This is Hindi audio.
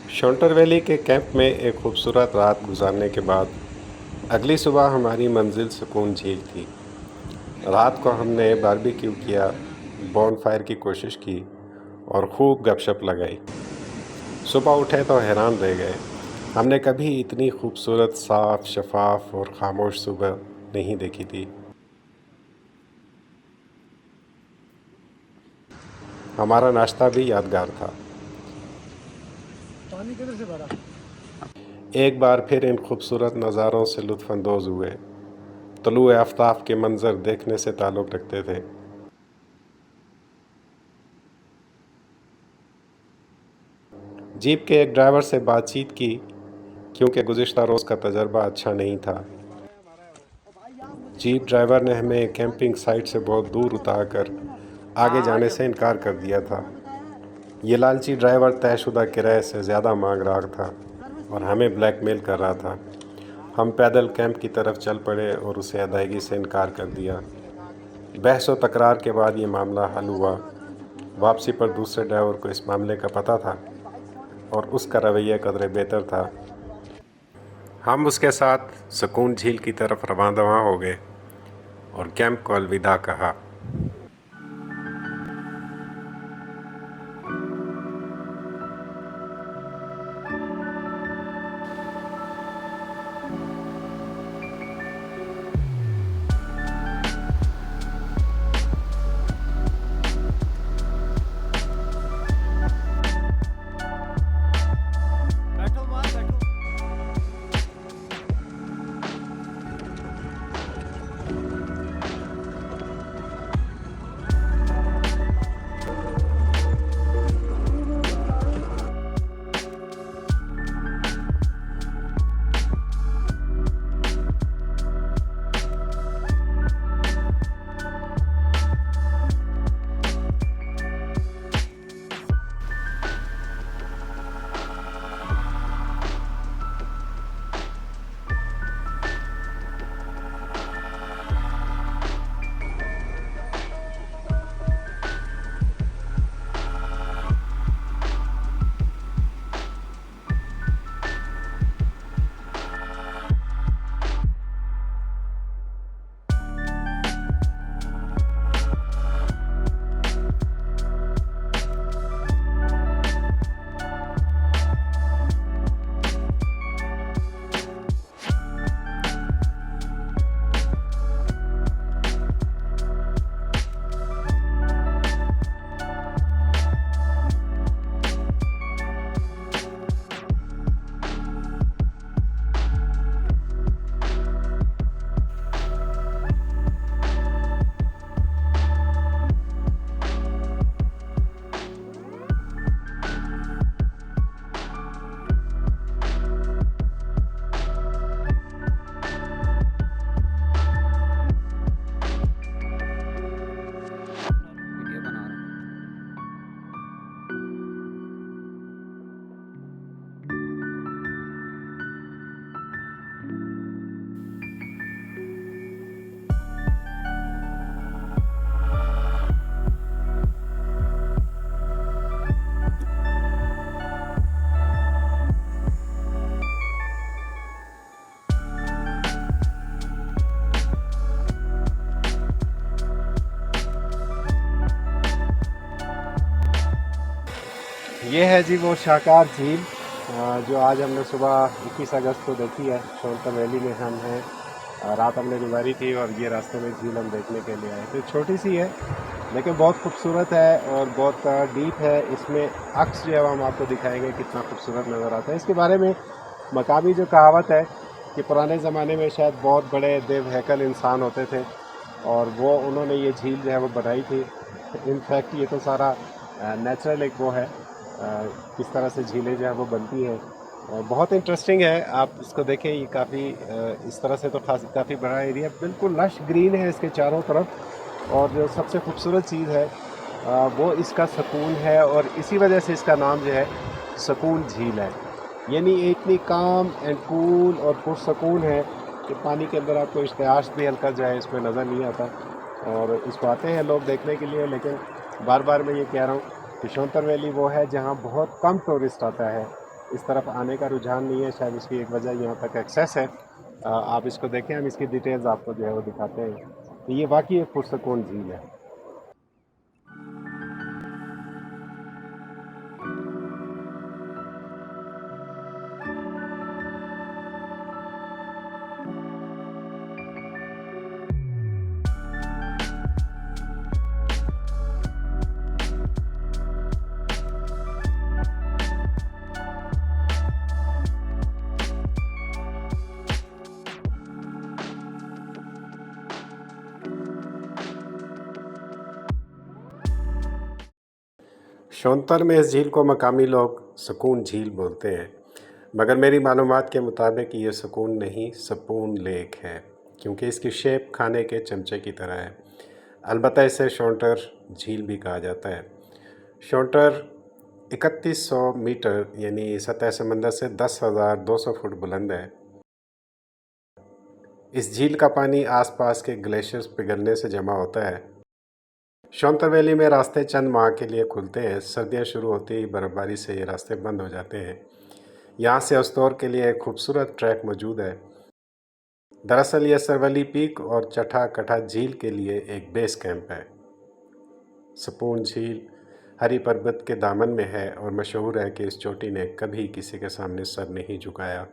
शॉन्टर वैली के कैंप में एक खूबसूरत रात गुजारने के बाद अगली सुबह हमारी मंजिल सुकून झील थी। रात को हमने बारबेक्यू किया, बॉनफायर की कोशिश की और खूब गपशप लगाई। सुबह उठे तो हैरान रह गए, हमने कभी इतनी खूबसूरत, साफ, शफाफ और खामोश सुबह नहीं देखी थी। हमारा नाश्ता भी यादगार था। पानी किधर से भरा? एक बार फिर इन खूबसूरत नज़ारों से लुत्फ़अंदोज़ हुए। तलुए आफ़ताब के मंज़र देखने से ताल्लुक़ रखते थे। जीप के एक ड्राइवर से बातचीत की, क्योंकि गुज़िश्ता रोज़ का तजर्बा अच्छा नहीं था। जीप ड्राइवर ने हमें कैंपिंग साइट से बहुत दूर उतारकर आगे जाने से इनकार कर दिया था। ये लालची ड्राइवर तयशुदा किराए से ज़्यादा मांग रहा था और हमें ब्लैकमेल कर रहा था। हम पैदल कैंप की तरफ चल पड़े और उसे अदायगी से इनकार कर दिया। बहस व तकरार के बाद ये मामला हल हुआ। वापसी पर दूसरे ड्राइवर को इस मामले का पता था और उसका रवैया कदरे बेहतर था। हम उसके साथ सुकून झील की तरफ रवाना हो गए और कैंप को अलविदा कहा। बैठो मार बैठो। वीडियो बना रहा हूँ। ये है जी वो शाकार झील जो आज हमने सुबह 21 अगस्त को देखी है। शॉन्टर वैली में हम हैं। रात हमने गुजारी थी और ये रास्ते में झील हम देखने के लिए आए थे। छोटी सी है लेकिन बहुत खूबसूरत है और बहुत डीप है। इसमें अक्स जो है हम आपको दिखाएंगे कितना खूबसूरत नज़र आता है। इसके बारे में मकामी जो कहावत है कि पुराने ज़माने में शायद बहुत बड़े देव हैकल इंसान होते थे और वो उन्होंने ये झील जो है वो बनाई थी। इनफैक्ट ये तो सारा नेचुरल एक वो है किस तरह से झीलें जो है वो बनती हैं। बहुत इंटरेस्टिंग है, आप इसको देखें, ये काफ़ी इस तरह से तो खास काफ़ी बड़ा एरिया, बिल्कुल लश ग्रीन है इसके चारों तरफ। और जो सबसे खूबसूरत चीज़ है वो इसका सुकून है, और इसी वजह से इसका नाम जो है सुकून झील है। यानी इतनी काम एंड कूल और पुरसकून है कि पानी के अंदर आपको इश्तियाश भी हल्का जो है इसमें नज़र नहीं आता। और इसको आते हैं लोग देखने के लिए, लेकिन बार बार मैं ये कह रहा हूँ कि शौंतर वैली वो है जहाँ बहुत कम टूरिस्ट आता है, इस तरफ आने का रुझान नहीं है। शायद उसकी एक वजह यहाँ तक एक्सेस है। आप इसको देखें, हम इसकी डिटेल्स आपको जो है वो दिखाते हैं। तो ये वाकई एक पुरसकून झील है। शौंतर में इस झील को मकामी लोग सुकून झील बोलते हैं, मगर मेरी मालूमात के मुताबिक ये सुकून नहीं, सुकून लेक है, क्योंकि इसकी शेप खाने के चमचे की तरह है। अलबत्ता इसे शौंटर झील भी कहा जाता है। शौंटर 3100 मीटर यानी सतह समंदर से 10,200 फुट बुलंद है। इस झील का पानी आसपास के ग्लेशियर्स पिघलने से जमा होता है। शौंतर वैली में रास्ते चंद माह के लिए खुलते हैं। सर्दियां शुरू होते ही बर्फबारी से ये रास्ते बंद हो जाते हैं। यहाँ से अस्तौर के लिए एक खूबसूरत ट्रैक मौजूद है। दरअसल यह सरवली पीक और चठा कठा झील के लिए एक बेस कैंप है। सुकून झील हरी पर्वत के दामन में है और मशहूर है कि इस चोटी ने कभी किसी के सामने सर नहीं झुकाया।